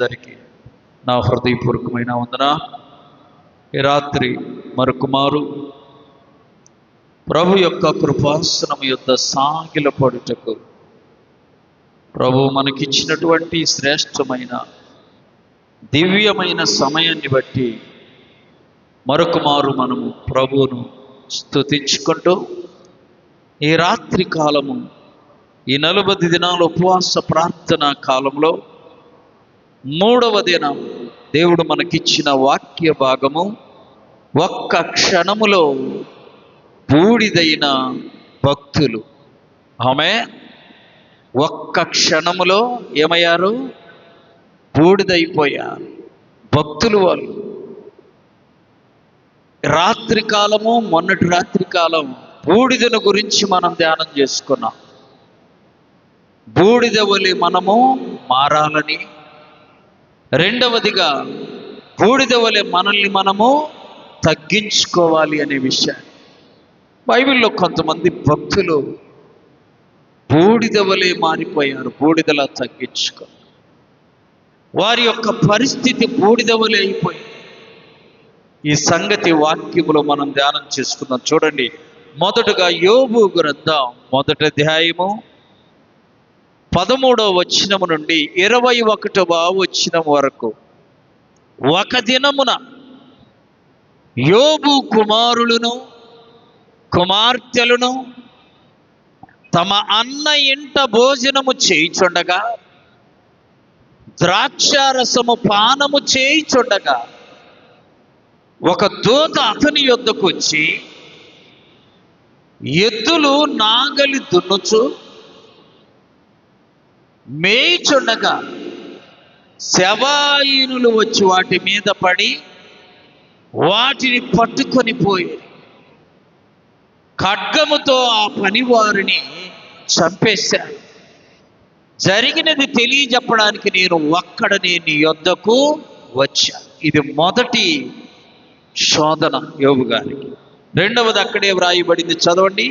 అందరికీ నా హృదయపూర్వకమైన వందన. ఈ రాత్రి మరొకమారు ప్రభు యొక్క కృపాసనం యొద్ద సాగిలపడుటకు ప్రభు మనకిచ్చినటువంటి శ్రేష్టమైన దివ్యమైన సమయాన్ని బట్టి మరొకమారు మనము ప్రభువును స్తుతించుకుంటూ ఈ రాత్రి కాలము, ఈ 40 దినాల ఉపవాస ప్రార్థన కాలంలో 3వ దినం దేవుడు మనకిచ్చిన వాక్య భాగము, ఒక్క క్షణములో బూడిదైన భక్తులు. ఆమె ఒక్క క్షణములో ఏమయ్యారు? బూడిదైపోయారు భక్తులు. వాళ్ళు రాత్రి కాలము, మొన్నటి రాత్రి కాలం బూడిదను గురించి మనం ధ్యానం చేసుకున్నాం. బూడిద వలె మనము మారాలని, రెండవదిగా బూడిద వలె మనల్ని మనము తగ్గించుకోవాలి అనే విషయాన్ని. బైబిల్లో కొంతమంది భక్తులు బూడిద వలె మారిపోయారు, బూడిదలా తగ్గించుకో. వారి యొక్క పరిస్థితి బూడిద వలె అయిపోయింది. ఈ సంగతి వాక్యములో మనం ధ్యానం చేసుకుందాం. చూడండి, మొదటగా యోబు గ్రంథం 1వ అధ్యాయము 13వ వచనము నుండి 21వ వచనం వరకు. ఒక దినమున యోబు కుమారులను కుమార్తెలను తమ అన్న ఇంట భోజనము చేయుచుండగా, ద్రాక్షారసము పానము చేయుచుండగా, ఒక దూత అతని యొద్దకు వచ్చి, ఎద్దులు నాగలి దున్నుచు మేయిచుండగా శవాయినులు వచ్చి వాటి మీద పడి వాటిని పట్టుకొని పోయి ఖడ్గముతో ఆ పనివారిని చంపేశారు. జరిగినది తెలియజెప్పడానికి నేను ఒక్కడనే నీ యొద్దకు వచ్చా. ఇది మొదటి శోధన యోబు గారికి. రెండవది అక్కడే వ్రాయబడింది, చదవండి.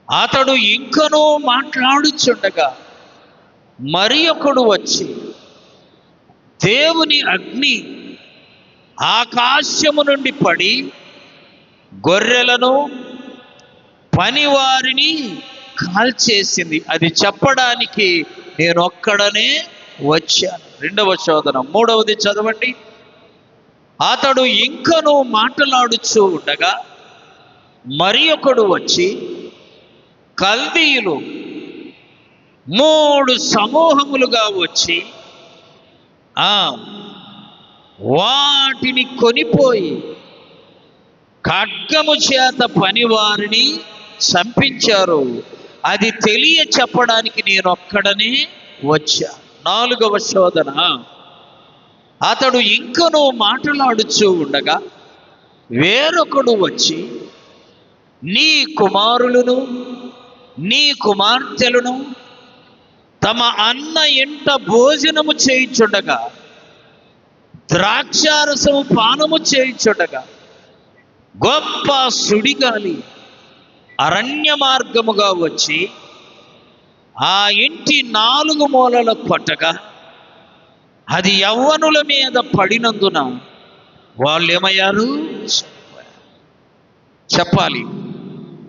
అతడు ఇంకనూ మాట్లాడుచుండగా మరి ఒకడు వచ్చి, దేవుని అగ్ని ఆకాశము నుండి పడి గొర్రెలను పనివారిని కాల్చేసింది. అది చెప్పడానికి నేను ఒక్కడనే వచ్చాను. రెండవ శోధన. మూడవది చదవండి. అతడు ఇంకనూ మాట్లాడుచూ ఉండగా మరి ఒకడు వచ్చి, కల్దీయులు 3 సమూహములుగా వచ్చి వాటిని కొనిపోయి ఖడ్గము చేత పనివారిని చంపించారు. అది తెలియ చెప్పడానికి నేను ఒక్కడనే వచ్చా. 4వ శోధన. అతడు ఇంకనూ మాట్లాడుచూ ఉండగా వేరొకడు వచ్చి, నీ కుమారులను నీ కుమార్తెలను తమ అన్న ఇంట భోజనము చేయుచుండగా, ద్రాక్షారసము పానము చేయుచుండగా, గొప్ప సుడిగాలి అరణ్య మార్గముగా వచ్చి ఆ ఇంటి 4 మూలల పట్టగా, అది యవ్వనుల మీద పడినందున వాళ్ళు ఏమయ్యారు? చెప్పాలి.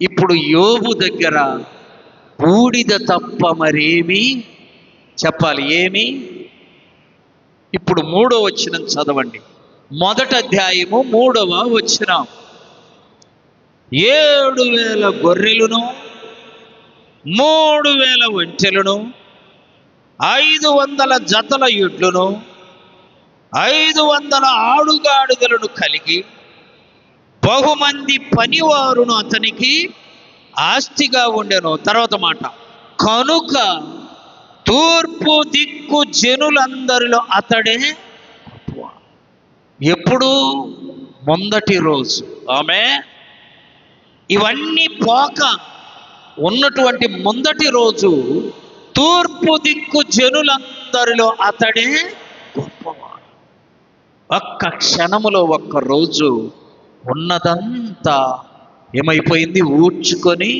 ఇప్పుడు యోబు దగ్గర బూడిద తప్ప మరేమి చెప్పాలి? ఏమి? ఇప్పుడు 3వ వచనం చదవండి. 1వ అధ్యాయము 3వ వచనం. 7,000 గొర్రెలను, 3,000 ఒంటెలను, 500 జతల ఎడ్లను, 500 ఆడుగాడిదలను కలిగి బహుమంది పనివారును అతనికి ఆస్తిగా ఉండెను. తర్వాత మాట, కనుక తూర్పు దిక్కు జనులందరిలో అతడే. ఎప్పుడు? మొదటి రోజు. ఆమె ఇవన్నీ పోక ఉన్నటువంటి మొదటి రోజు తూర్పు దిక్కు జనులందరిలో అతడే గొప్పవాడు. ఒక్క క్షణములో, ఒక్క రోజు ఉన్నదంతా ఏమైపోయింది? ఊడ్చుకొని.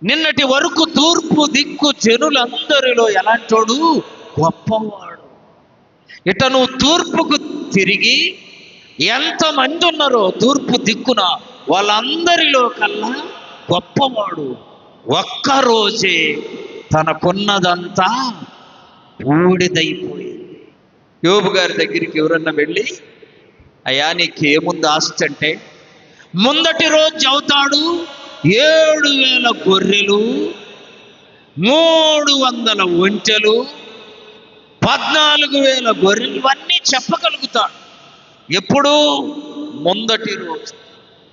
నిన్నటి వరకు తూర్పు దిక్కు జనులందరిలో ఎలాంటోడు? గొప్పవాడు. ఇట నువ్వు తూర్పుకు తిరిగి ఎంతమంది ఉన్నారో తూర్పు దిక్కున వాళ్ళందరిలో కల్లా గొప్పవాడు. ఒక్కరోజే తనకున్నదంతా బూడిదైపోయింది. యోబు గారి దగ్గరికి ఎవరన్నా వెళ్ళి, అయ్యా నీకేముంది ఆస్తి అంటే, ముందటి రోజు చెబుతాడు 7,000 గొర్రెలు, 300 ఒంటెలు, 14,000 గొర్రెలు, ఇవన్నీ చెప్పగలుగుతాడు. ఎప్పుడు? ముందటి రోజు,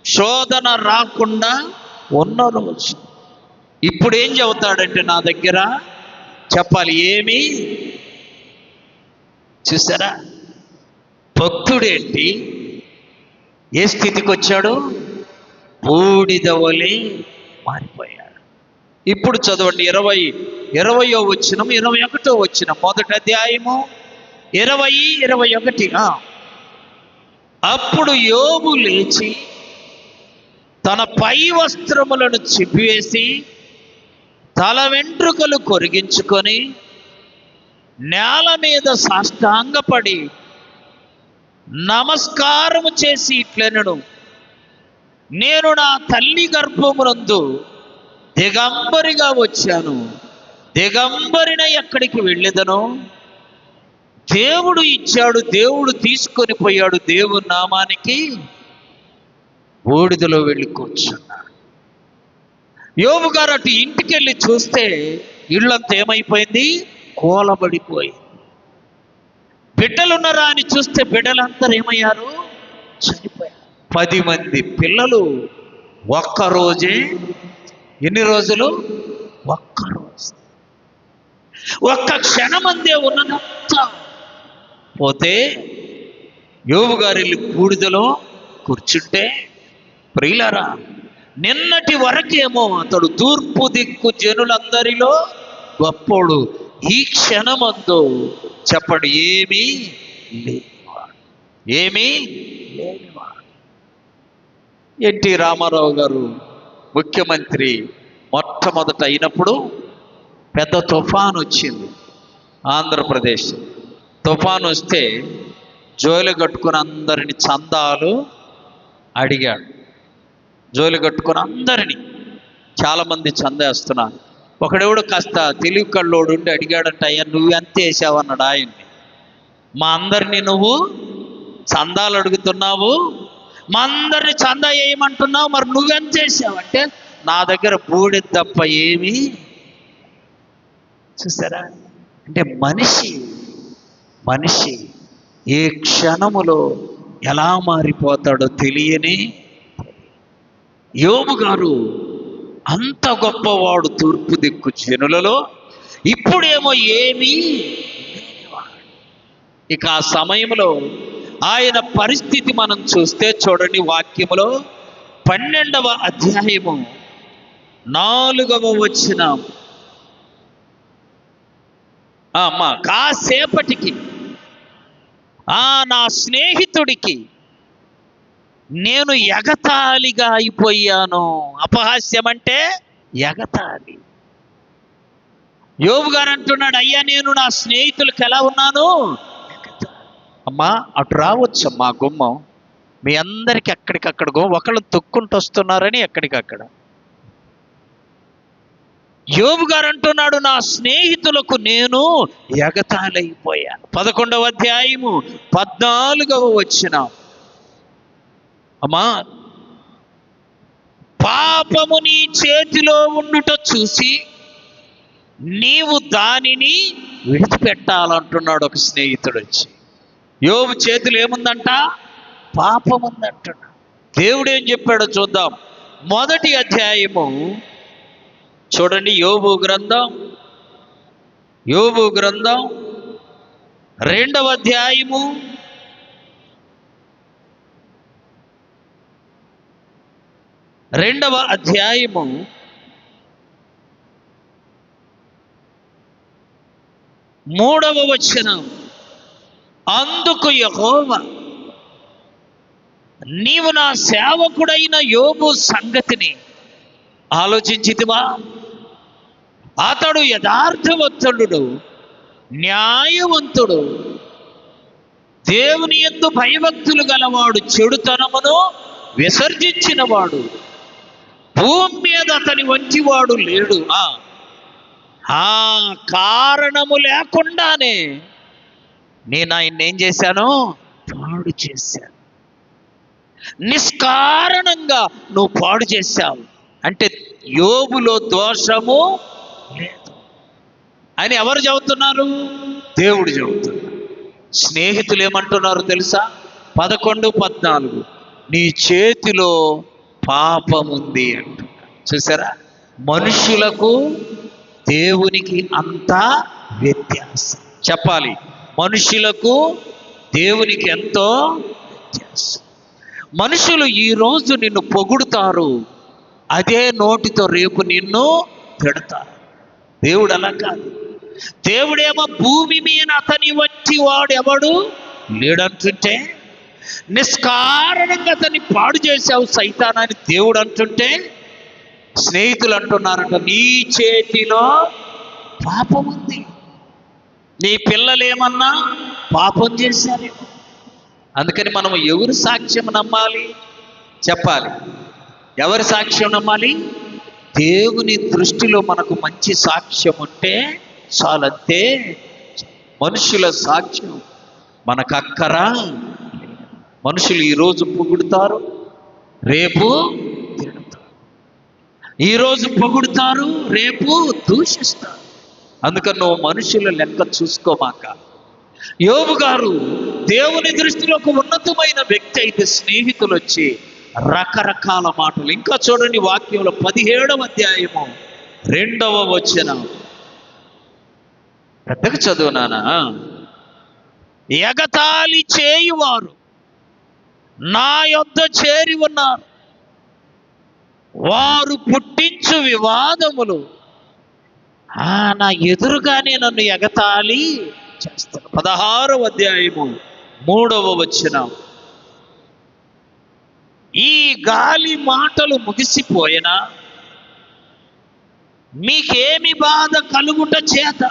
శోధన రాకుండా ఉన్న రోజు. ఇప్పుడు ఏం చెబుతాడంటే నా దగ్గర చెప్పాలి ఏమి? చూసారా భక్తుడేంటి ఏ స్థితికి వచ్చాడు? బూడిద వలె మారిపోయాడు. ఇప్పుడు చదవండి 20వ వచనం 21వ వచనం, మొదటి అధ్యాయము 20, 21. అప్పుడు యోబు లేచి తన పై వస్త్రములను చింపివేసి తల వెంట్రుకలు కొరిగించుకొని నేల మీద సాష్టాంగపడి నమస్కారము చేసి ఇట్లనెను, నేను నా తల్లి గర్భమునందు దిగంబరిగా వచ్చాను, దిగంబరిన ఎక్కడికి వెళ్ళేదను? దేవుడు ఇచ్చాడు, దేవుడు తీసుకొని పోయాడు, దేవుని నామానికి బూడిదలో వెళ్ళి కూర్చున్నాడు. యోబు గారు అటు ఇంటికి వెళ్ళి చూస్తే ఇళ్ళంతా ఏమైపోయింది? కూలబడిపోయింది. బిడ్డలున్నారా అని చూస్తే బిడ్డలందరూ ఏమయ్యారు? చనిపోయారు. 10 మంది పిల్లలు ఒక్కరోజే. ఎన్ని రోజులు? ఒక్కరోజు. ఒక్క క్షణమందే ఉన్నదంతా పోతే యోబు గారు వెళ్ళి బూడిదలో కూర్చుంటే, ప్రియులారా, నిన్నటి వరకేమో అతడు తూర్పు దిక్కు జనులందరిలో గొప్పోడు, ఈ క్షణమందు చెప్పండి ఏమీ లేనివాడు, ఏమీ లేనివాడు. ఎన్టీ రామారావు గారు ముఖ్యమంత్రి మొట్టమొదట అయినప్పుడు పెద్ద తుఫాను వచ్చింది ఆంధ్రప్రదేశ్. తుఫాను వస్తే జోలి కట్టుకుని అందరిని చందాలు అడిగాడు. జోలి కట్టుకుని అందరినీ చాలామంది చందేస్తున్నారు. ఒకడెవడు కాస్త తెలివి కళ్ళోడు ఉండి అడిగాడంట, అయ్యా నువ్వు ఎంత వేసావన్నాడు ఆయన్ని. మా అందరినీ నువ్వు చందాలు అడుగుతున్నావు, మా అందరిని చందా వేయమంటున్నావు, మరి నువ్వెంత చేసావంటే నా దగ్గర బూడిద తప్ప ఏమీ. చూసారా? అంటే మనిషి ఏ క్షణములో ఎలా మారిపోతాడో తెలియని. యోబు గారు అంత గొప్పవాడు తూర్పు దిక్కు జనులలో, ఇప్పుడేమో ఏమీ లేనివాడు. ఇక ఆ సమయంలో ఆయన పరిస్థితి మనం చూస్తే చూడండి, వాక్యములో 12వ అధ్యాయము 4వ వచనం. అమ్మా కాసేపటికి నా స్నేహితుడికి నేను ఎగతాళిగా అయిపోయాను. అపహాస్యం అంటే ఎగతాళి. యోబు గారు అంటున్నాడు, అయ్యా నేను నా స్నేహితులకు ఎలా ఉన్నాను? అమ్మా అటు రావచ్చమ్మా గుమ్మం, మీ అందరికి ఎక్కడికక్కడికో ఒకళ్ళు తొక్కుంటూ వస్తున్నారని ఎక్కడికక్కడ. యోబు గారు అంటున్నాడు, నా స్నేహితులకు నేను ఎగతాళైపోయాను. 11వ అధ్యాయము 14వ వచనం. అమ్మా పాపము నీ చేతిలో ఉండుట చూసి నీవు దానిని విడిచిపెట్టాలంటున్నాడు ఒక స్నేహితుడు వచ్చి. యోబు చేతిలో ఏముందంట? పాపం ఉందంటున్నాడు. దేవుడు ఏం చెప్పాడో చూద్దాం. 1వ అధ్యాయము చూడండి, యోబు గ్రంథం 2వ అధ్యాయము 2వ అధ్యాయము 3వ వచనం. అందుకు యెహోవా, నీవు నా సేవకుడైన యోబు సంగతిని ఆలోచించితివా? అతడు యథార్థవంతుడు, న్యాయవంతుడు, దేవుని యందు భయభక్తులు గలవాడు, చెడుతనమును విసర్జించినవాడు, భూమి మీద అతని వంటివాడు లేడు. కారణము లేకుండానే నేను ఆయన్ని ఏం చేశాను? పాడు చేశాను. నిష్కారణంగా నువ్వు పాడు చేశావు అంటే యోబులో దోషము లేదు అని ఎవరు చెబుతున్నారు? దేవుడు చెబుతున్నారు. స్నేహితులు ఏమంటున్నారు తెలుసా? 11-14 నీ చేతిలో పాపముంది అంటున్నారు. చూసారా? మనుషులకు దేవునికి అంతా వ్యత్యాసం. చెప్పాలి, మనుషులకు దేవునికి ఎంతో వ్యత్యాసం. మనుషులు ఈరోజు నిన్ను పొగుడుతారు, అదే నోటితో రేపు నిన్ను తిడతారు. దేవుడు అలా కాదు. దేవుడేమో భూమి మీద అతని వంటి వాడు ఎవడు లేడంటుంటే, నిష్కారణంగా అతన్ని పాడు చేశావు సైతానాన్ని దేవుడు అంటుంటే, స్నేహితులు అంటున్నారంట నీ చేతిలో పాపం ఉంది. నీ పిల్లలేమన్నా పాపం చేశారేమో. అందుకని మనం ఎవరి సాక్ష్యం నమ్మాలి? చెప్పాలి, ఎవరి సాక్ష్యం నమ్మాలి? దేవుని దృష్టిలో మనకు మంచి సాక్ష్యం ఉంటే చాలంతే. మనుషుల సాక్ష్యం మనకు అక్కరా. మనుషులు ఈరోజు పొగుడుతారు, రేపు తిడతారు. ఈరోజు పొగుడుతారు, రేపు దూషిస్తారు. అందుకని నువ్వు మనుషుల లెక్క చూసుకోమాక. యోబు గారు దేవుని దృష్టిలో ఒక ఉన్నతమైన వ్యక్తి అయితే స్నేహితులు వచ్చి రకరకాల మాటలు. ఇంకా చూడండి వాక్యంలో 17వ అధ్యాయము 2వ వచనం. పెద్దగా చదువునానా? ఎగతాళి చేయువారు నా యొద్ద చేరి ఉన్నారు, వారు పుట్టించు వివాదములు నా ఎదురుగానే నన్ను ఎగతాళి చేస్తారు. 16వ అధ్యాయము 3వ వచనం. ఈ గాలి మాటలు ముగిసిపోయినా మీకేమి బాధ కలుగుట చేత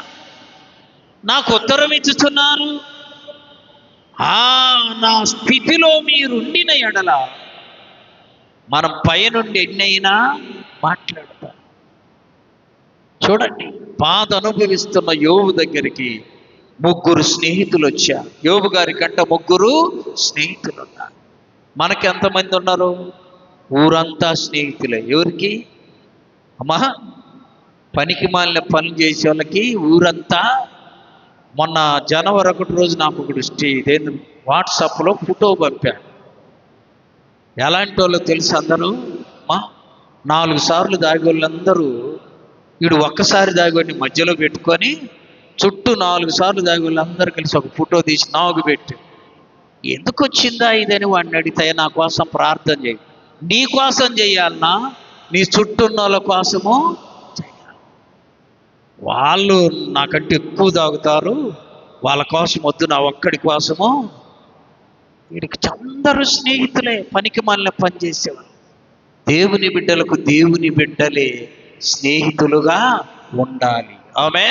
నాకు ఉత్తరం ఇచ్చుతున్నారు? నా స్థితిలో మీరుండిన ఎడల మనం పైనుండి ఎన్నైనా మాట్లాడతాం. చూడండి, బాధ అనుభవిస్తున్న యోబు దగ్గరికి 3 స్నేహితులు వచ్చారు. యోబు గారి కంటే 3 స్నేహితులు ఉన్నారు. మనకి ఎంతమంది ఉన్నారు? ఊరంతా స్నేహితులే. ఎవరికి? అమ్మా, పనికి మాలిన పనులు చేసే వాళ్ళకి ఊరంతా. మొన్న జనవరి 1 రోజు నాకు ఒకటి వాట్సాప్లో ఫోటో పంపాడు. ఎలాంటి వాళ్ళు తెలుసు? అందరూ 4 సార్లు దాగి వాళ్ళందరూ వీడు ఒక్కసారి దాగోని మధ్యలో పెట్టుకొని చుట్టూ 4 సార్లు దాగి వాళ్ళందరూ కలిసి ఒక ఫోటో తీసి నాకు పెట్టి, ఎందుకు వచ్చిందా ఇదని వాడిని అడిగితే, నా కోసం ప్రార్థన చేయి. నీ కోసం చేయాలన్నా, నీ చుట్టూ ఉన్న వాళ్ళ కోసము చేయాలి. వాళ్ళు నాకంటే ఎక్కువ తాగుతారు, వాళ్ళ కోసం వద్దు, నా ఒక్కడి కోసము. వీడికి అందరూ స్నేహితులే, పనికి మాలిన పని చేసేవాళ్ళు. దేవుని బిడ్డలకు దేవుని బిడ్డలే స్నేహితులుగా ఉండాలి. ఆమె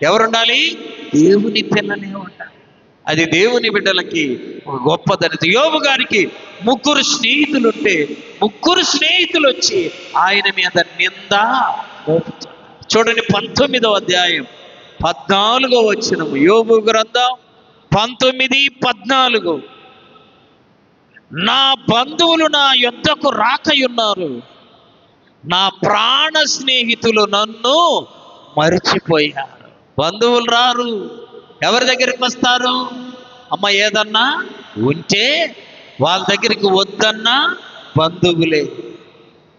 ఎవరుండాలి? దేవుని పిల్లలే ఉండాలి. అది దేవుని బిడ్డలకి గొప్పదనిత. యోబు గారికి 3 స్నేహితులు ఉంటే 3 స్నేహితులు వచ్చి ఆయన మీద నింద మోపుతారు. చూడండి 19వ అధ్యాయం 14వ వచనం. యోబు గ్రంథం 19:14. నా బంధువులు నా యొద్దకు రాకయున్నారు, నా ప్రాణ స్నేహితులు నన్ను మరిచిపోయారు. బంధువులు రారు, ఎవరి దగ్గరికి వస్తారు? అమ్మ ఏదన్నా ఉంటే వాళ్ళ దగ్గరికి వద్దన్నా బంధువులే.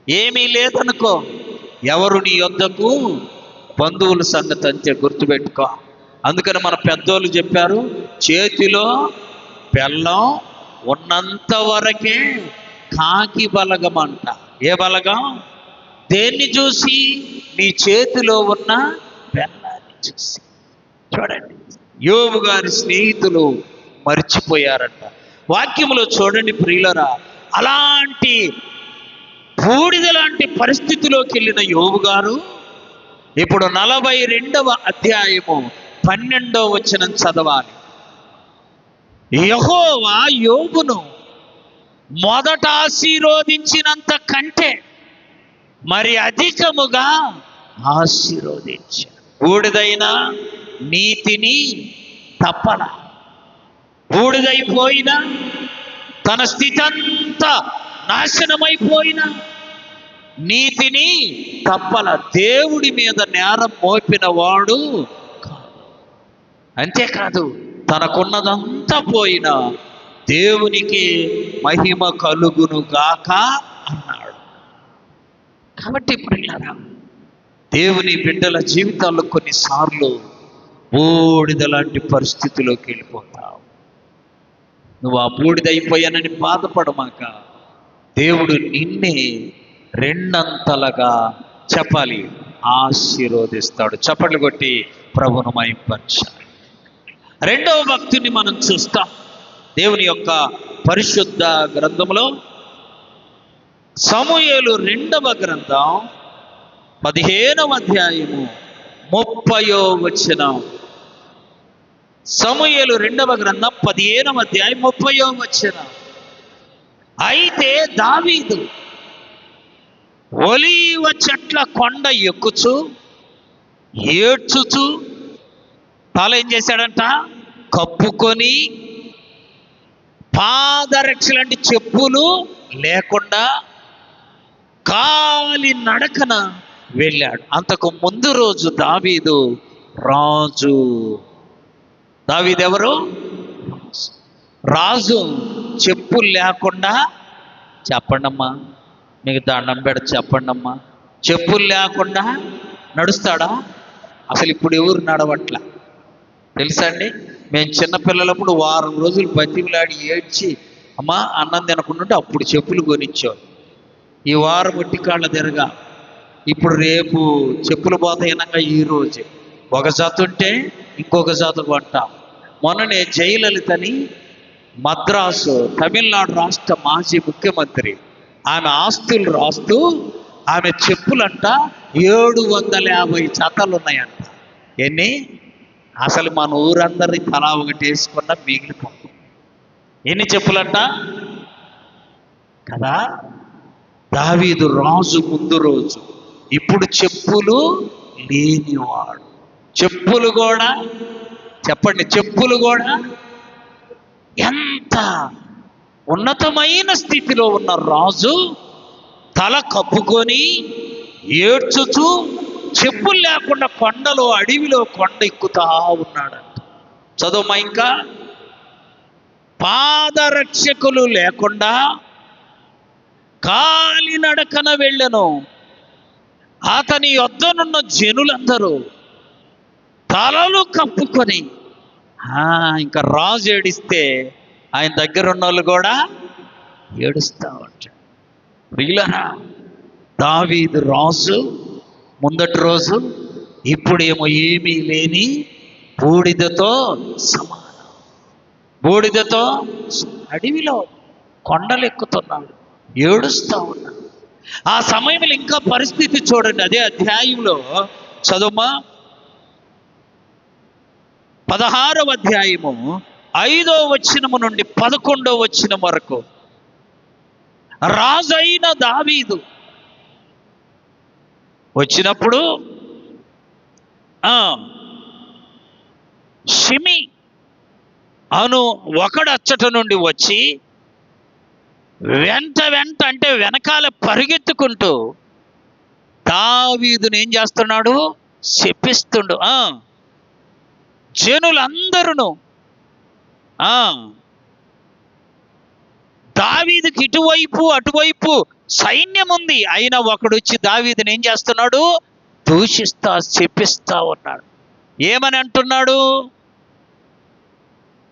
ఏమీ లేదనుకో, ఎవరు నీ యొద్దకు బంధువుల సంగతి అంతే, గుర్తుపెట్టుకో. అందుకని మన పెద్దోళ్ళు చెప్పారు, చేతిలో బెల్లం ఉన్నంత వరకే కాకి బలగం అంట. ఏ బలగం? దేన్ని చూసి? నీ చేతిలో ఉన్న బెల్లాన్ని చూసి. చూడండి, యోబు గారి స్నేహితులు మర్చిపోయారంట. వాక్యములో చూడండి ప్రియులరా, అలాంటి బూడిద లాంటి పరిస్థితిలోకి వెళ్ళిన యోబు గారు ఇప్పుడు 42వ అధ్యాయము 12వ వచనం చదవాలి. యెహోవా యోబును మొదట ఆశీర్వదించినంత కంటే మరి అధికముగా ఆశీర్వదించాడు. బూడిదైన నీతిని తప్పల, బూడిదైపోయిన తన స్థితి అంతా నాశనమైపోయిన నీతిని తప్పల, దేవుడి మీద నేరం మోపిన వాడు కాదు. అంతేకాదు, తనకున్నదంతా పోయిన దేవునికి మహిమ కలుగును గాక అన్నాడు. కాబట్టి ప్రియులారా, దేవుని బిడ్డల జీవితాల్లో కొన్నిసార్లు బూడిద లాంటి పరిస్థితిలోకి వెళ్ళిపోతావు. నువ్వు ఆ బూడిదైపోయానని బాధపడమాక, దేవుడు నిన్నే రెండంతలుగా చెప్పాలి ఆశీర్వదిస్తాడు. చప్పట్లు కొట్టి ప్రభువును మహిమపరచాలి. రెండవ భక్తుని మనం చూస్తాం దేవుని యొక్క పరిశుద్ధ గ్రంథంలో. సమూయేలు 2వ గ్రంథం 15వ అధ్యాయము 30వ వచనం. సమూయేలు 2వ గ్రంథం 15వ అధ్యాయం 30వ వచనం. అయితే దావీదు ఒలీవ చెట్ల కొండ ఎక్కుచు ఏడ్చుచు తల ఏం చేశాడంట, కప్పుకొని పాదరక్ష లాంటి చెప్పులు లేకుండా కాలి నడకన వెళ్ళాడు. అంతకు ముందు రోజు దావీదు రాజు. దావీదు ఎవరు? రాజు. చెప్పులు లేకుండా, చెప్పండమ్మా, మీకు దండం పెడ చెప్పండమ్మా, చెప్పులు లేకుండా నడుస్తాడా? అసలు ఇప్పుడు ఎవరు నడవట్ల తెలుసా అండి? మేము చిన్నపిల్లలప్పుడు వారం రోజులు బతిమిలాడి ఏడ్చి అమ్మా అన్నం తినకుంటుంటే అప్పుడు చెప్పులు కొనిచ్చావు. ఈ వారం ఒట్టి కాళ్ళ తిరగా, ఇప్పుడు రేపు చెప్పులు పోతాయినాక ఈ రోజు ఒక జత ఉంటే ఇంకొక జత కొంటాం. మొన్ననే జయలలితని మద్రాసు తమిళనాడు రాష్ట్ర మాజీ ముఖ్యమంత్రి, ఆమె ఆస్తులు రాస్తూ ఆమె చెప్పులంట 750 జతలు ఉన్నాయంట. ఎన్ని? అసలు మన ఊరందరినీ తలా ఒకటి వేసుకున్నా మిగిలిపోతుంది. ఎన్ని చెప్పులంట కదా. దావీదు రాజు ముందు రోజు, ఇప్పుడు చెప్పులు లేనివాడు. చెప్పులు కూడా, చెప్పండి, చెప్పులు కూడా ఎంత ఉన్నతమైన స్థితిలో ఉన్న రాజు తల కప్పుకొని ఏడ్చుతూ చెప్పులు లేకుండా కొండలో, అడవిలో కొండ ఎక్కుతా ఉన్నాడంట. చదువుమా ఇంకా. పాదరక్షకులు లేకుండా కాలినడకన వెళ్ళెను. అతని యొద్దనున్న జనులందరూ తలలు కప్పుకొని, ఇంకా రాజు ఏడిస్తే ఆయన దగ్గర ఉన్న వాళ్ళు కూడా ఏడుస్తా ఉంటారు. ప్రియులారా, దావీదు రాజు ముందటి రోజు, ఇప్పుడేమో ఏమీ లేని బూడిదతో సమానం. బూడిదతో అడవిలో కొండలు ఎక్కుతున్నాడు, ఏడుస్తా ఉన్నాడు. ఆ సమయంలో ఇంకా పరిస్థితి చూడండి. అదే అధ్యాయంలో చదువుమా, 16వ అధ్యాయము 5వ వచనము నుండి 11వ వచనం వరకు. రాజైన దావీదు వచ్చినప్పుడు షిమి అను ఒకడు అచ్చట నుండి వచ్చి వెంట అంటే వెనకాల పరిగెత్తుకుంటూ దావీదుని ఏం చేస్తున్నాడు? శపిస్తుండు. జనులందరూ దావీదుకి ఇటువైపు అటువైపు సైన్యం ఉంది, అయినా ఒకడు వచ్చి దావీదుని ఏం చేస్తున్నాడు? దూషిస్తా, శపిస్తా ఉన్నాడు. ఏమని అంటున్నాడు?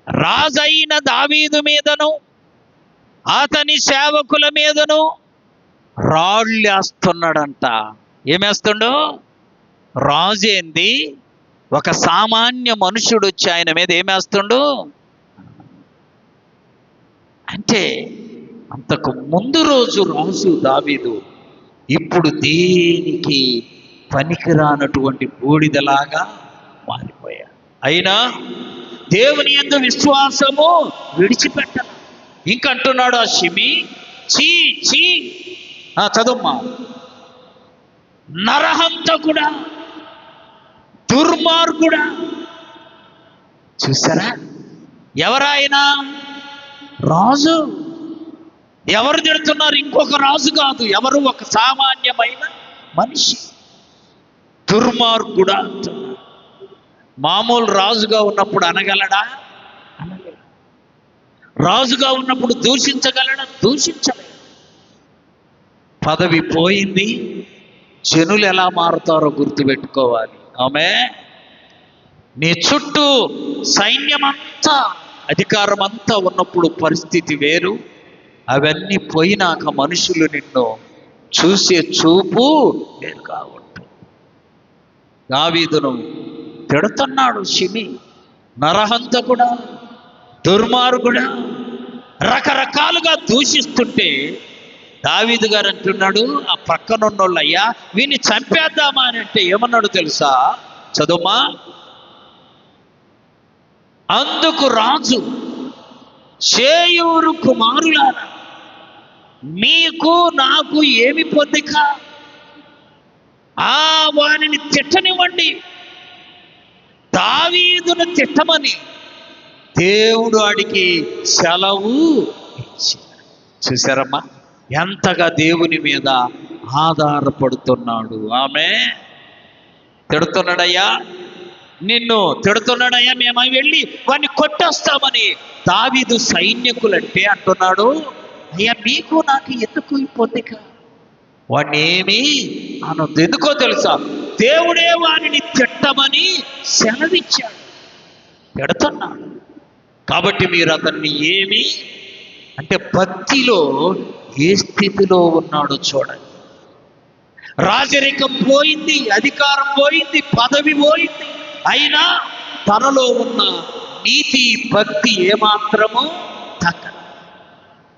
రాజైన దావీదు మీదను అతని సేవకుల మీదను రాళ్ళేస్తున్నాడంట. ఏమేస్తుండు? రాజు ఏంది, ఒక సామాన్య మనుషుడు వచ్చి ఆయన మీద ఏమేస్తుండు అంటే, అంతకు ముందు రోజు రాజు దావీదు ఇప్పుడు దేనికి పనికిరానటువంటి బూడిదలాగా మారిపోయాడు. అయినా దేవుని యందు విశ్వాసము విడిచిపెట్టను. ఇంకంటున్నాడు ఆ షిమి, చీ చీ, చదువుమా, నరహంతకుడా, దుర్మార్గుడా. చూసారా, ఎవరాయన? రాజు. ఎవరు తిడుతున్నారు? ఇంకొక రాజు కాదు, ఎవరు? ఒక సామాన్యమైన మనిషి. దుర్మార్గుడా అంటున్నారు. మామూలు రాజుగా ఉన్నప్పుడు అనగలడా? అనగలడు. రాజుగా ఉన్నప్పుడు దూషించగలడా? దూషించలేడు. పదవి పోయింది, జనులు ఎలా మారుతారో గుర్తుపెట్టుకోవాలి. ఆమె నీ చుట్టూ సైన్యమంతా, అధికారం అంతా ఉన్నప్పుడు పరిస్థితి వేరు. అవన్నీ పోయినాక మనుషులు నిన్ను చూసే చూపు వేరుగా ఉంటుంది. దావీదును తిడుతున్నాడు షిమి, నరహంతకుడా, దుర్మార్గుడా, రకరకాలుగా దూషిస్తుంటే దావీదు గారు అంటున్నాడు, ఆ పక్కనున్నోళ్ళు, అయ్యా వీని చంపేద్దామా అని అంటే ఏమన్నాడు తెలుసా? చదువుమా. అందుకు రాజు, చేయూరు కుమారులారా, మీకు నాకు ఏమి పొందిక? వానిని తిట్టనివ్వండి. దావీదును తిట్టమని దేవుడు ఆడికి సెలవు ఇచ్చాడు. చూసారమ్మా, ఎంతగా దేవుని మీద ఆధారపడుతున్నాడు. ఆమె తిడుతున్నాడయ్యా, నిన్ను తిడుతున్నాడయ్యా, మేము వెళ్ళి వాడిని కొట్టేస్తామని దావీదు సైనికులంటే అంటున్నాడు, అయ్యా మీకు నాకు ఎందుకు ఈ పొందిక? వాడిని ఏమి అనొద్దు. ఎందుకో తెలుసా? దేవుడే వాడిని తిట్టమని సెలవిచ్చాడు. తిడుతున్నాడు కాబట్టి మీరు అతన్ని ఏమి అంటే, భక్తిలో ఏ స్థితిలో ఉన్నాడో చూడండి. రాజరికం పోయింది, అధికారం పోయింది, పదవి పోయింది, అయినా తనలో ఉన్న నీతి భక్తి ఏమాత్రము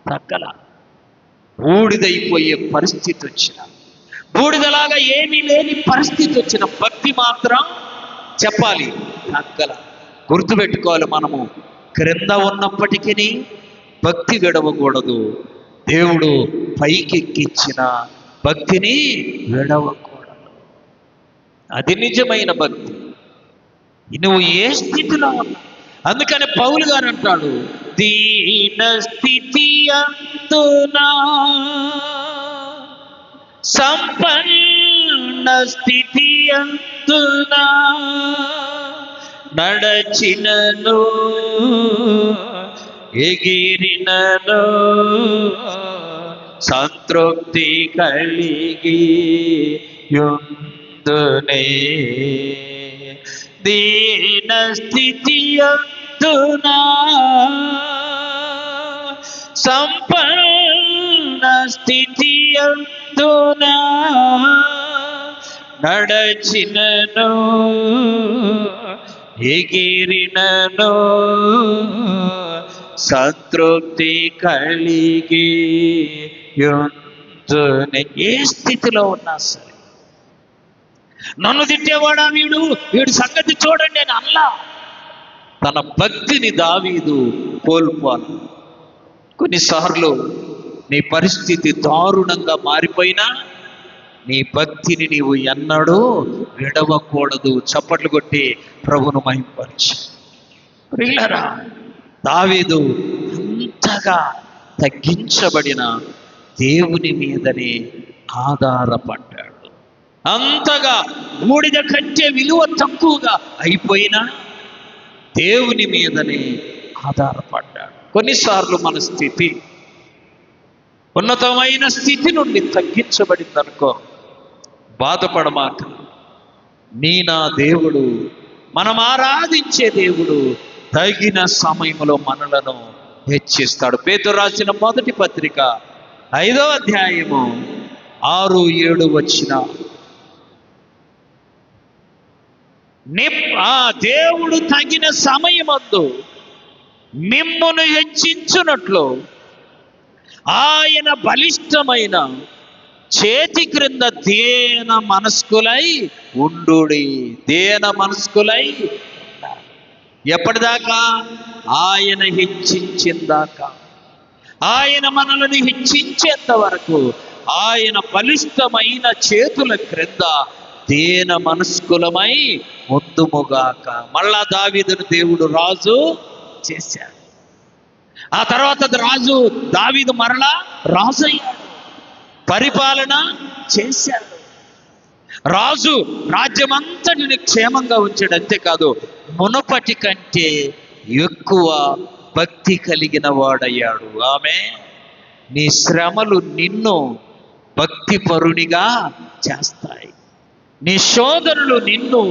తగ్గల. బూడిదైపోయే పరిస్థితి వచ్చిన, బూడిదలాగా ఏమీ లేని పరిస్థితి వచ్చిన భక్తి మాత్రం చెప్పాలి తగ్గల. గుర్తుపెట్టుకోవాలి, మనము క్రింద ఉన్నప్పటికీ భక్తి విడవకూడదు. దేవుడు పైకెక్కించిన భక్తిని విడవకూడదు. అది నిజమైన భక్తి. నువ్వు ఏ స్థితిలో ఉన్నా. అందుకని పౌలు గారు అంటాడు, దీన స్థితి అందునా సంపన్న స్థితి అందునా నడచినను ఎగిరినను సంతృప్తి కలిగి యుందునే. దీన స్థితి అందునా సంపన్న స్థితి అందునా నడచినను ఎగిరినను సంతృప్తి కలిగి యుందునే. ఏ స్థితిలో ఉన్నా సరే, నన్ను తిట్టేవాడా వీడు సంగతి చూడండి అని అల్లా. తన భక్తిని దావీదు కోల్పోను. కొన్నిసార్లు నీ పరిస్థితి దారుణంగా మారిపోయినా నీ భక్తిని నీవు ఎన్నడూ విడవకూడదు. చప్పట్లు కొట్టి ప్రభును మహింపరచు. ప్రియులారా, దావీదు అంతగా తగ్గించబడిన దేవుని మీదనే ఆధారపడ్డాడు. అంతగా బూడిద కంటే విలువ తక్కువగా అయిపోయినా దేవుని మీదనే ఆధారపడ్డాడు. కొన్నిసార్లు మన స్థితి ఉన్నతమైన స్థితి నుండి తగ్గించబడిందనుకో, బాధపడమాక. నా దేవుడు, మనం ఆరాధించే దేవుడు తగిన సమయంలో మనలను హెచ్చిస్తాడు. పేతురు రాసిన మొదటి పత్రిక 5వ అధ్యాయము 6-7 వచ్చిన, దేవుడు తగిన సమయమందు మిమ్మును హెచ్చించునట్లు ఆయన బలిష్టమైన చేతి క్రింద దేన మనస్కులై ఉండుడి. దేన మనస్కులై ఎప్పటిదాకా? ఆయన హెచ్చించిందాకా. ఆయన మనల్ని హెచ్చించేంత వరకు ఆయన బలిష్టమైన చేతుల క్రింద దేన మనస్కులమై ముందుముగాక. మళ్ళా దావీదును దేవుడు రాజు చేశాడు. ఆ తర్వాత దావీదు మరలా రాజు అయ్యాడు, పరిపాలన చేశాడు. రాజు రాజ్యమంతటిని క్షేమంగా ఉంచాడు. అంతేకాదు, మునుపటి కంటే ఎక్కువ భక్తి కలిగిన వాడయ్యాడు. ఆమె నీ శ్రమలు నిన్ను భక్తిపరునిగా చేస్తాయి. నీ శోధనలు నిన్ను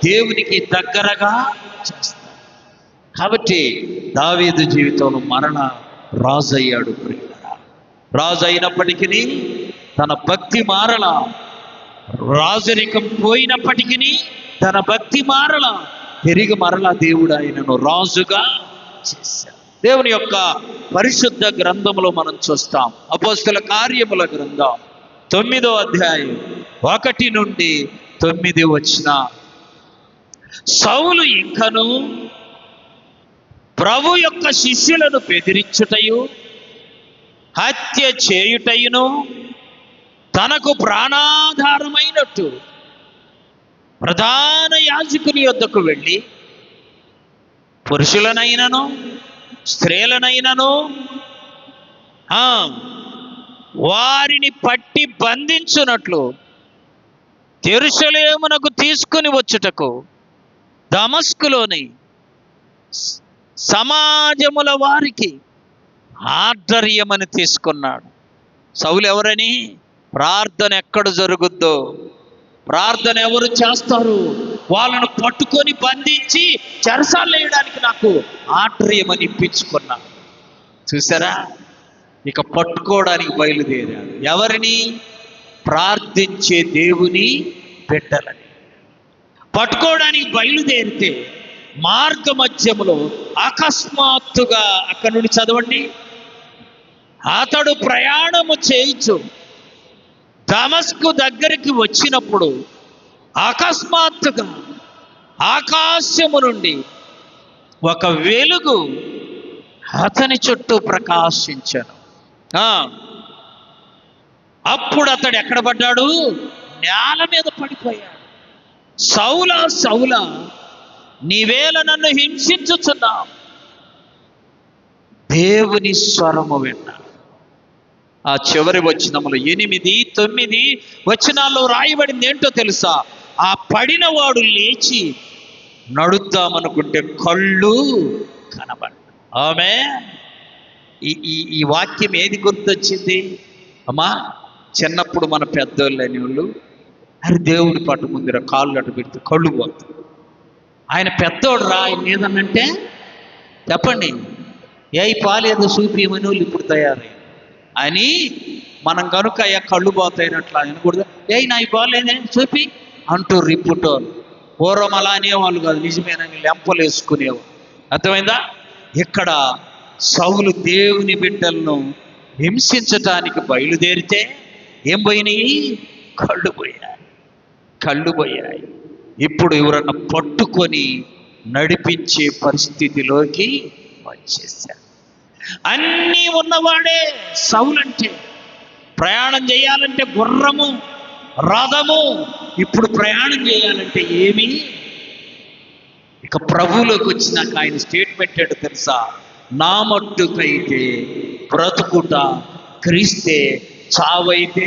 దేవునికి దగ్గరగా చేస్తాయి. కాబట్టి దావీదు జీవితంలో మరణ రాజు అయ్యాడు. రాజు అయినప్పటికీ తన భక్తి మారల. రాజరికం పోయినప్పటికీ తన భక్తి మారల. తిరిగి మరలా దేవుడు ఆయనను రాజుగా చేశాడు. దేవుని యొక్క పరిశుద్ధ గ్రంథంలో మనం చూస్తాం. అపోస్తల కార్యముల గ్రంథం 9వ అధ్యాయం 1 నుండి 9 వచ్చిన, సౌలు ఇంకను ప్రభు యొక్క శిష్యులను బెదిరించుటయు హత్య చేయుటయును తనకు ప్రాణాధారమైనట్టు ప్రధాన యాజకుని యొద్దకు వెళ్ళి పురుషులనైనను స్త్రీలనైనను వారిని పట్టి బంధించునట్లు యెరూషలేమునకు తీసుకుని వచ్చుటకు దమస్కులోని సమాజముల వారికి ఆర్డర్యమని తీసుకున్నాడు. సౌలు ఎవరని? ప్రార్థన ఎక్కడ జరుగుద్దో, ప్రార్థన ఎవరు చేస్తారు, వాళ్ళను పట్టుకొని బంధించి చెరసాలు వేయడానికి నాకు ఆర్డర్యమని ఇప్పించుకున్నాడు. చూసారా? ఇక పట్టుకోవడానికి బయలుదేరాడు. ఎవరిని? ప్రార్థించే దేవుని బిడ్డలని పట్టుకోవడానికి బయలుదేరితే మార్గ మధ్యములో అకస్మాత్తుగా, అక్కడి నుండి చదవండి, అతడు ప్రయాణము చేయించు దమస్కు దగ్గరికి వచ్చినప్పుడు అకస్మాత్తుగా ఆకాశము నుండి ఒక వెలుగు అతని చుట్టూ ప్రకాశించాను. అప్పుడు అతడు ఎక్కడ పడ్డాడు? నేల మీద పడిపోయాడు. సౌలా సౌలా, నీవేళ నన్ను హింసించుచున్నావు. దేవుని స్వరము విన్నా. ఆ చివరి వచనములు 8, 9 వచనాల్లో రాయబడింది ఏంటో తెలుసా? ఆ పడినవాడు లేచి నడుద్దామనుకుంటే కళ్ళు కనబడ. ఆమె ఈ వాక్యం ఏది గుర్తొచ్చింది అమ్మా? చిన్నప్పుడు మన పెద్దోళ్ళు అనేవాళ్ళు, అరే దేవుడి పట్టు ముందర కాళ్ళు అటు పెడితే కళ్ళు పోతాయి. ఆయన పెద్దోడు రా, ఆయన ఏదన్నంటే చెప్పండి, ఏ పాలేదో చూపియమని వాళ్ళు ఇప్పుడు తయారయ్యారు అని మనం కనుక అయ్యా కళ్ళు పోతాయినట్లు అనకూడదు. నా ఈ బాగాలేదే చూపి అంటూ రిప్పుటోలు. పూర్వం అలా అనేవాళ్ళు కాదు, నిజమేనని లెంపలు వేసుకునేవాళ్ళు. అర్థమైందా? ఇక్కడ సౌలు దేవుని బిడ్డలను హింసించటానికి బయలుదేరితే ఏం పోయినాయి? కళ్ళు పోయాయి. ఇప్పుడు ఎవరన్నా పట్టుకొని నడిపించే పరిస్థితిలోకి వచ్చేసారు. అన్నీ ఉన్నవాడే సౌలంటే. ప్రయాణం చేయాలంటే గుర్రము, రథము. ఇప్పుడు ప్రయాణం చేయాలంటే ఏమి? ఇక ప్రభువులోకి వచ్చినాక ఆయన స్టేట్మెంట్ ఏంటో తెలుసా? నా మట్టుకైతే బ్రతుకుట క్రీస్తే, చావైతే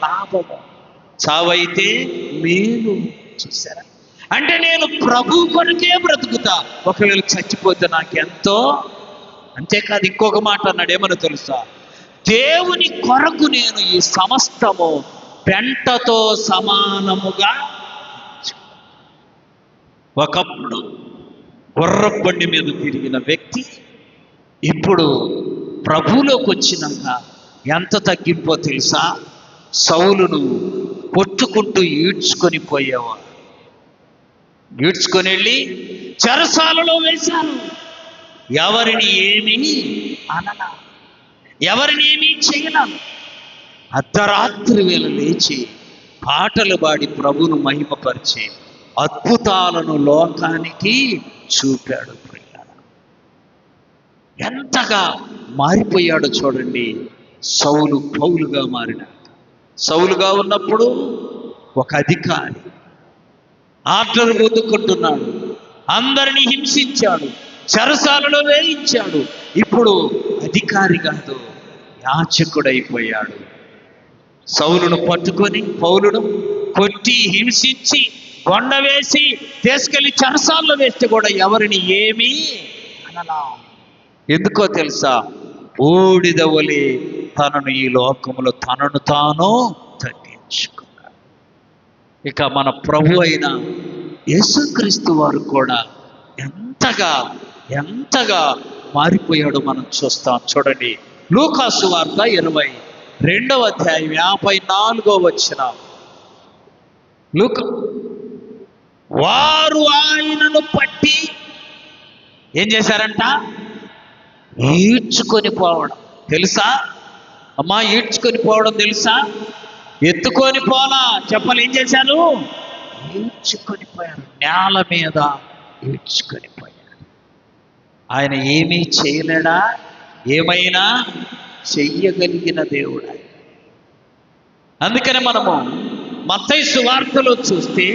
లాభము, చావైతే మేలు. చూసారా? అంటే నేను ప్రభు కొరకే బ్రతుకుతా, ఒకవేళ చచ్చిపోతే నాకెంతో. అంతేకాదు, ఇంకొక మాట అన్నాడు, ఏమన్నా తెలుసా? దేవుని కొరకు నేను ఈ సమస్తము పెంటతో సమానముగా. ఒకప్పుడు గుర్రపు బండి మీద తిరిగిన వ్యక్తి ఇప్పుడు ప్రభువులోకి వచ్చినాక ఎంత తగ్గింపో తెలుసా? సౌలును కొట్టుకుంటూ ఈడ్చుకొని పోయేవాడు. ఈడ్చుకొని వెళ్ళి చెరసాలలో వేశారు. ఎవరిని ఏమీ అనలా, ఎవరిని ఏమీ చేయలా. అర్ధరాత్రి వేళ లేచి పాటలు పాడి ప్రభువును మహిమపరిచి అద్భుతాలను లోకానికి చూపాడు. ప్రియులారా, ఎంతగా మారిపోయాడో చూడండి. సౌలు పౌలుగా మారినాడు. సౌలుగా ఉన్నప్పుడు ఒక అధికారి, ఆర్డర్ పొందుకుంటున్నాడు, అందరినీ హింసించాడు, చెరసాలలో వేయించాడు. ఇప్పుడు అధికారి కాదు, యాచకుడైపోయాడు. సౌలును పట్టుకొని పౌలును కొట్టి హింసించి కొండ వేసి తీసుకెళ్లి చెరసాలలో వేస్తే కూడా ఎవరిని ఏమీ అనలా. ఎందుకో తెలుసా? బూడిదవలే తనను ఈ లోకములో తనను తాను తగ్గించుకున్నాడు. ఇక మన ప్రభు అయిన యేసుక్రీస్తు వారు కూడా ఎంతగా ఎంతగా మారిపోయాడో మనం చూస్తాం. చూడండి, లూకాసు వార్త 22వ అధ్యాయం 54వ వచనం. వారు ఆయనను పట్టి ఏం చేశారంట? ఈడ్చుకొని పోవడం. తెలుసా అమ్మా? ఈడ్చుకొని పోవడం తెలుసా? ఎత్తుకొని పోలా, చెప్పలు ఏం చేశారు? ఈడ్చుకొని పోయారు. నేల మీద ఈడ్చుకొని పోయారు. ఆయన ఏమీ చేయలేడా? ఏమైనా చెయ్యగలిగిన దేవుడు. అందుకని మనము మత్తయి సువార్తలో చూస్తే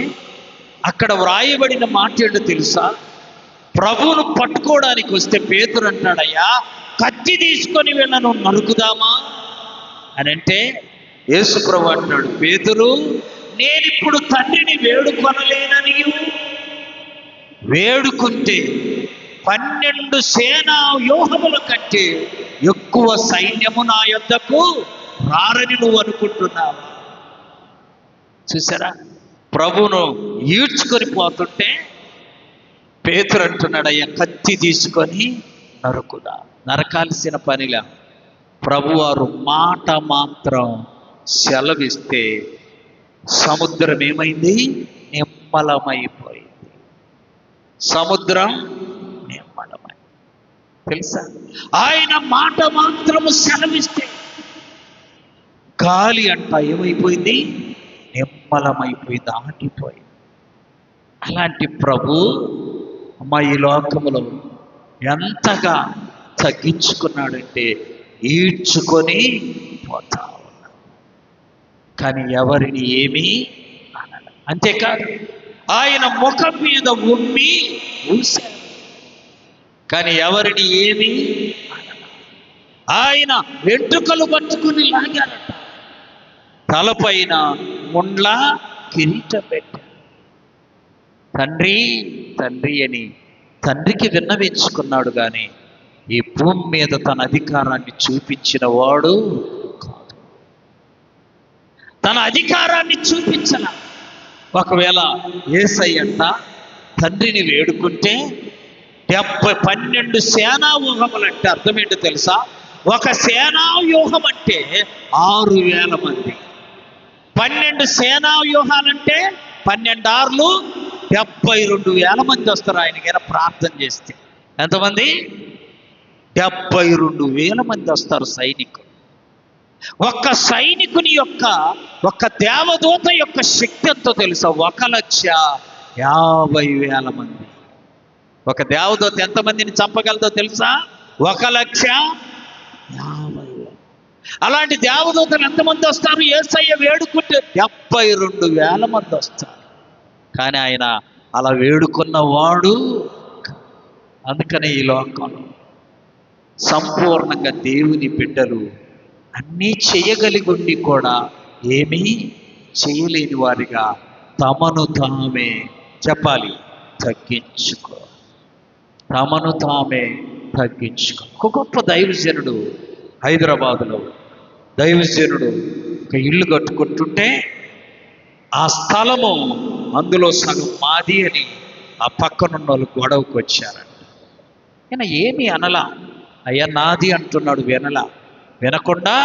అక్కడ వ్రాయబడిన మాట ఏంటో తెలుసా? ప్రభువును పట్టుకోవడానికి వస్తే పేతురు అంటాడయ్యా, కత్తి తీసుకొని వీళ్ళను నరుకుదామా అని అంటే, యేసు ప్రభు అంటాడు, పేతురు, నేనిప్పుడు తండ్రిని వేడుకొనలేనని వేడుకుంటే 12 సేనా వ్యూహముల కంటే ఎక్కువ సైన్యము నా యొద్దకు రారని నువ్వు అనుకుంటున్నావా? చూసారా? ప్రభువును ఈడ్చుకొని పోతుంటే పేతురు అంటున్నాడయ్యా, కత్తి తీసుకొని నరుకుదా. నరకాల్సిన పనిలా. ప్రభువారు మాట మాత్రం సెలవిస్తే సముద్రం ఏమైంది? నిమ్మలమైపోయింది. సముద్రం నిమ్మలమై, తెలుసా? ఆయన మాట మాత్రము సెలవిస్తే గాలి అంట ఏమైపోయింది? నిమ్మలమైపోయింది, ఆటిపోయింది. అలాంటి ప్రభు అమ్మ ఈ లోకములో ఎంతగా తగ్గించుకున్నాడంటే ఈడ్చుకొని పోతా ఉన్నాడు. కానీ ఎవరిని ఏమీ అనడు. అంతేకాదు, ఆయన ముఖం మీద ఉమ్మి ఊశారు, కానీ ఎవరిని ఏమీ అనడు. ఆయన వెంట్రుకలు పట్టుకుని లాగారట, తలపైన ముండ్ల కిరీటం పెట్టారు. తండ్రి తండ్రి అని తండ్రికి విన్నవించుకున్నాడు, కానీ ఈ భూమి మీద తన అధికారాన్ని చూపించిన వాడు కాదు. తన అధికారాన్ని చూపించల. ఒకవేళ యేసయ్యంట తండ్రిని వేడుకుంటే 12 సేనా వ్యూహములు అంటే అర్థం ఏంటో తెలుసా? ఒక సేనా వ్యూహం అంటే 6,000 మంది. 12 సేనా వ్యూహాలంటే 12 ఆర్లు 72,000 మంది వస్తారు ఆయనకైనా ప్రార్థన చేస్తే. ఎంతమంది? 72,000 మంది వస్తారు సైనికులు. ఒక్క సైనికుని యొక్క, ఒక్క దేవదూత యొక్క శక్తి ఎంతో తెలుసా? 1,50,000 మంది. ఒక దేవదూత ఎంతమందిని చంపగలదో తెలుసా? 1,50,000. అలాంటి దేవదూతలు ఎంతమంది వస్తారు? యేసయ్య వేడుకుంటే 72,000 మంది వస్తారు. కానీ ఆయన అలా వేడుకున్న వాడు. అందుకనే ఈ లోకంలో సంపూర్ణంగా దేవుని బిడ్డలు అన్నీ చేయగలిగి ఉండి కూడా ఏమీ చేయలేని వారిగా తమను తామే చెప్పాలి తగ్గించుకో, తమను తామే తగ్గించుకో. ఒక గొప్ప దైవజనుడు హైదరాబాదులో, దైవజనుడు ఒక ఇల్లు కట్టుకుంటుంటే ఆ స్థలము అందులో సగం మాది అని ఆ పక్కనున్న వాళ్ళు గొడవకు వచ్చారంట. ఆయన ఏమీ అనలా, అయ్యా నాది అంటున్నాడు. వినకుండా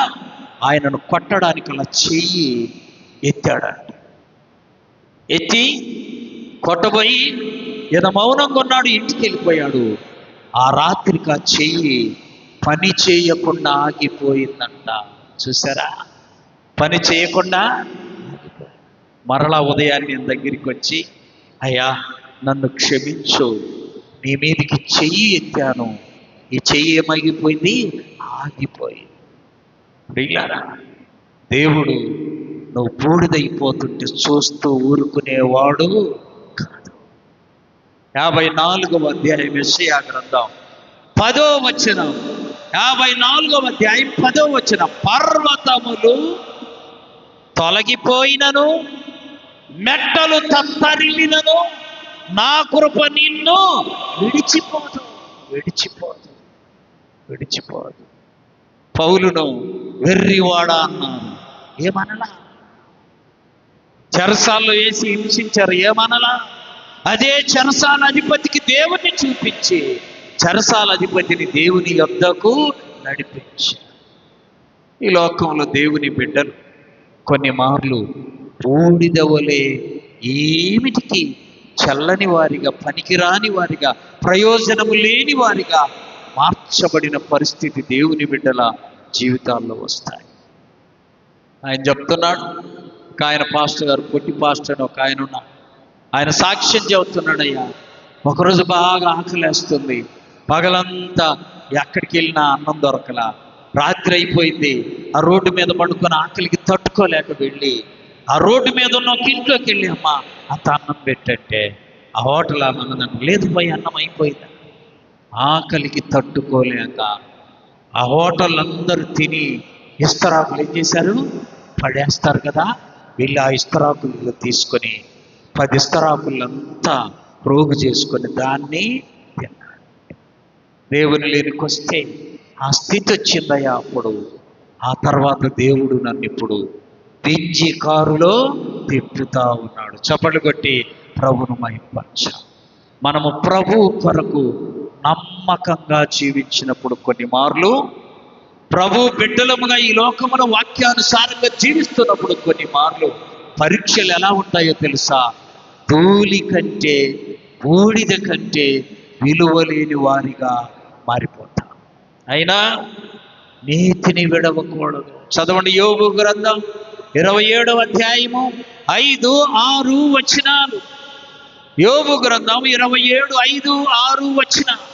ఆయనను కొట్టడానికి అలా చెయ్యి ఎత్తాడంట. ఎత్తి కొట్టబోయి ఈయన మౌనంగా ఉన్నాడు, ఇంటికి వెళ్ళిపోయాడు. ఆ రాత్రికి ఆ చెయ్యి పని చేయకుండా ఆగిపోయిందంట. చూసారా? పని చేయకుండా మరలా ఉదయాన్నే దగ్గరికి వచ్చి, అయ్యా నన్ను క్షమించు, నీ మీదకి చెయ్యి ఎత్తాను, ఈ చెయ్యి ఏమైపోయింది? ఆగిపోయింది. ప్రియులారా, దేవుడు నువ్వు బూడిదైపోతుంటే చూస్తూ ఊరుకునేవాడు కాదు. 54వ అధ్యాయం యెషయా గ్రంథం 10వ వచనం. 54వ అధ్యాయం 10వ వచనం. పర్వతములు తొలగిపోయినను, మెట్టలు తత్తరిల్లినను, నా కృప నిన్ను విడిచిపోదు, విడిచిపోదు, విడిచిపోదు. పౌలును వెర్రివాడా అన్నారు, ఏమనలా. చెరసాల్లో వేసి హింసించారు, ఏమనలా. అదే చెరసాల అధిపతికి దేవుని చూపించి చెరసాల అధిపతిని దేవుని యొద్దకు నడిపించారు. ఈ లోకంలో దేవుని బిడ్డలు కొన్ని మార్లు బూడిదవలే ఏమిటికి చల్లని వారిగా, పనికిరాని వారిగా, ప్రయోజనము లేని వారిగా మార్చబడిన పరిస్థితి దేవుని బిడ్డల జీవితాల్లో వస్తాయి. ఆయన చెప్తున్నాడు, ఒక ఆయన పాస్టర్ గారు, పొట్టి పాస్టర్ అని ఒక ఆయన ఉన్నాడు, ఆయన సాక్ష్యం చెబుతున్నాడయ్యా, ఒకరోజు బాగా ఆకలేస్తుంది, పగలంతా ఎక్కడికి వెళ్ళినా అన్నం దొరకలా, రాత్రి అయిపోయింది, ఆ రోడ్డు మీద పడుకొని ఆకలికి తట్టుకోలేక వెళ్ళి ఆ రోడ్డు మీద ఉన్న ఒక ఇంట్లోకి వెళ్ళి, అమ్మా అంత అన్నం పెట్టంటే ఆ హోటల్ అన్నదండి, లేదు పోయి అన్నం అయిపోయింది. ఆకలికి తట్టుకోలేక ఆ హోటల్ అందరూ తిని ఇస్తరాకులు ఏం చేశారు? పడేస్తారు కదా, వీళ్ళు ఆ ఇస్తరాకులు తీసుకొని 10 ఇస్తరాకులంతా ప్రోగు చేసుకొని దాన్ని తిన్నారు. దేవుని లేనికి వస్తే ఆ స్థితి వచ్చిందయ్యా. అప్పుడు ఆ తర్వాత దేవుడు నన్ను ఇప్పుడు బెంజి కారులో తిప్పుతా ఉన్నాడు. చప్పట్లు కొట్టి ప్రభును మహిమపరచాలి. మనము ప్రభు కొరకు నమ్మకంగా జీవించినప్పుడు కొన్ని మార్లు, ప్రభు బిడ్డలముగా ఈ లోకమున వాక్యానుసారంగా జీవిస్తున్నప్పుడు కొన్ని మార్లు పరీక్షలు ఎలా ఉంటాయో తెలుసా? ధూళి కంటే, బూడిద కంటే విలువలేని వారిగా మారిపోతాం. అయినా నీతిని విడవకూడదు. చదవండి యోబు గ్రంథం 27వ అధ్యాయము 5, 6 వచనాలు. యోబు గ్రంథం 27, 5, 6 వచనాలు.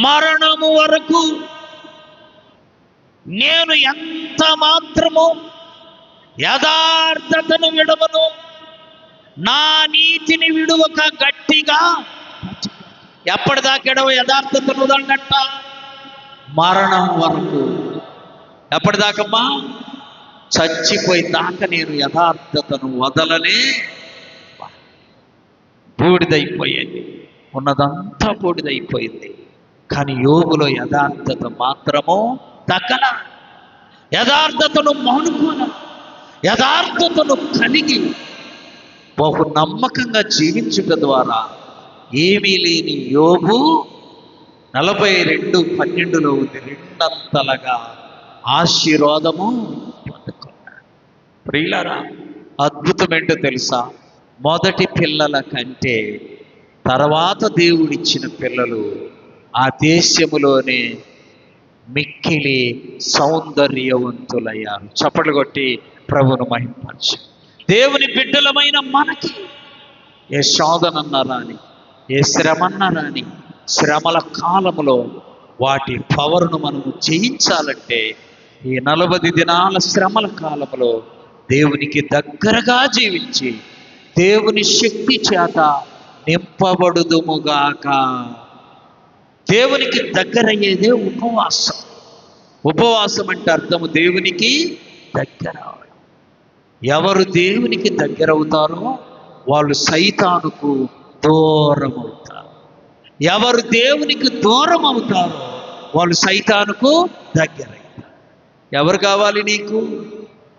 మరణము వరకు నేను ఎంత మాత్రము యథార్థతను విడవను, నా నీతిని విడువక గట్టిగా. ఎప్పటిదాకా ఎడవ యథార్థతను వదలనట్ట? మరణం వరకు. ఎప్పటిదాకమ్మా? చచ్చిపోయి దాకా నేను యథార్థతను వదలనే. బూడిదైపోయింది, ఉన్నదంతా బూడిదైపోయింది. కానీ యోబులో యథార్థత మాత్రము తగ్గల. యథార్థతను మానుకోన, యథార్థతను కలిగి బహు నమ్మకంగా జీవించుట ద్వారా ఏమీ లేని యోబు 42:12 ఉంది, రెండంతలుగా ఆశీర్వాదము పొందుకున్నాడు. ప్రియులారా, అద్భుతం ఏంటో తెలుసా? మొదటి పిల్లల కంటే తర్వాత దేవుడిచ్చిన పిల్లలు ఆ దేశములోనే మిక్కిలి సౌందర్యవంతులయ్యారు. చప్పట్లు కొట్టి ప్రభును మహిమపరచు. దేవుని బిడ్డలమైన మనకి ఏ శోధనన్నా రాని, ఏ శ్రమన్నా రాని, శ్రమల కాలములో వాటి పవర్ను మనము జయించాలంటే ఈ 40 దినాల శ్రమల కాలములో దేవునికి దగ్గరగా జీవించి దేవుని శక్తి చేత నింపబడుదుముగాక. దేవునికి దగ్గరయ్యేదే ఉపవాసం. ఉపవాసం అంటే అర్థము దేవునికి దగ్గర. ఎవరు దేవునికి దగ్గర అవుతారో వాళ్ళు సైతానుకు దూరం అవుతారు. ఎవరు దేవునికి దూరం అవుతారో వాళ్ళు సైతానుకు దగ్గర అవుతారు. ఎవరు కావాలి నీకు?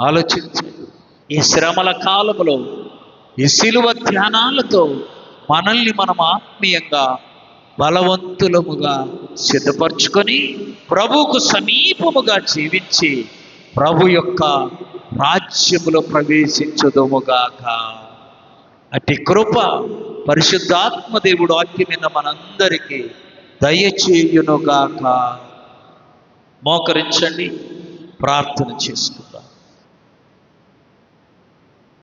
ఆలోచించు. ఈ శ్రమల కాలంలో ఈ శిలువ ధ్యానాలతో మనల్ని మనం ఆత్మీయంగా బలవంతులముగా సిద్ధపరచుకొని ప్రభువుకు సమీపముగా జీవించి ప్రభు యొక్క రాజ్యములో ప్రవేశించుదుముగాక. అట్టి కృప పరిశుద్ధాత్మ దేవుడు వాక్యమైన మనందరికీ దయచేయునుగాక. మోకరించండి, ప్రార్థన చేసుకుందాం.